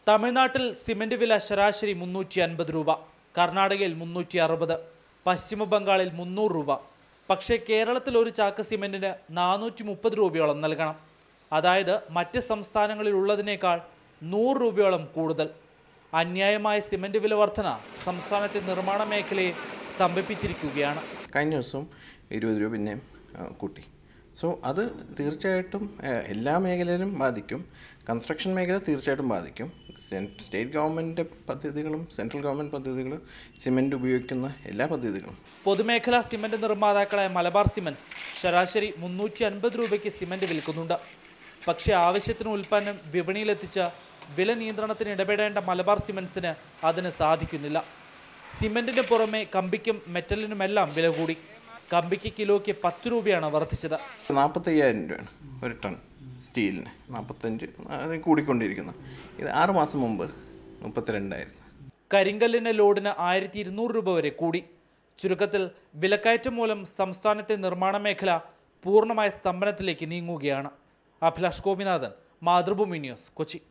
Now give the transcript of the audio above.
തമിഴ്നാട്ടിൽ സിമന്റ് വില ശരാശരി 350 രൂപ, കർണാടകയിൽ 360, പശ്ചിമ ബംഗാളിൽ 300 രൂപ. പക്ഷേ കേരളത്തിൽ ഒരു ചാക്ക് സിമന്റിന് 430 രൂപയോളം നൽകണം. അതായത് മറ്റ് സംസ്ഥാനങ്ങളിൽ ഉള്ളതിനേക്കാൾ 100 രൂപയോളം കൂടുതൽ. അന്യായമായ സിമന്റ് വില വർധന സംസ്ഥാനത്തെ നിർമ്മാണ മേഖലയെ സ്തംഭിപ്പിച്ചിരിക്കുകയാണ്. കഴിഞ്ഞ ദിവസം 20 രൂപ പിന്നെയും കൂട്ടി. സോ അത് തീർച്ചയായിട്ടും എല്ലാ മേഖലയിലും ബാധിക്കും. കൺസ്ട്രക്ഷൻ മേഖല തീർച്ചയായിട്ടും ബാധിക്കും. സ്റ്റേറ്റ് ഗവൺമെൻറ് പദ്ധതികളും സെൻട്രൽ ഗവൺമെൻറ് പദ്ധതികളും സിമൻറ്റ് ഉപയോഗിക്കുന്ന എല്ലാ പദ്ധതികളും. പൊതുമേഖലാ സിമൻറ്റ് നിർമ്മാതാക്കളായ മലബാർ സിമൻറ്റ്സ് ശരാശരി 350 രൂപയ്ക്ക് സിമൻറ്റ് വിൽക്കുന്നുണ്ട്. പക്ഷേ ആവശ്യത്തിന് ഉൽപ്പന്നം വിപണിയിലെത്തിച്ച വില നിയന്ത്രണത്തിന് ഇടപെടേണ്ട മലബാർ സിമൻറ്റ്സിന് അതിന് സാധിക്കുന്നില്ല. സിമൻറ്റിന് പുറമെ കമ്പിക്കും മെറ്റലിനുമെല്ലാം വില കൂടി. കമ്പിക്ക് കിലോയ്ക്ക് 10 രൂപയാണ് വർദ്ധിച്ചത്. 45,000 രൂപയാണ് ഒരു ടൺ സ്റ്റീലിന്. 45 അതിന് കൂടിക്കൊണ്ടിരിക്കുന്നു. ഇത് 6 മാസം മുമ്പ് 32,000. കരിങ്കല്ലിന് ലോഡിന് 1,200 രൂപ വരെ കൂടി. ചുരുക്കത്തിൽ വിലക്കയറ്റം മൂലം സംസ്ഥാനത്തെ നിർമ്മാണ മേഖല പൂർണ്ണമായ സ്തംഭനത്തിലേക്ക് നീങ്ങുകയാണ്. അഭിലാഷ് ഗോപിനാഥൻ, മാതൃഭൂമി ന്യൂസ്, കൊച്ചി.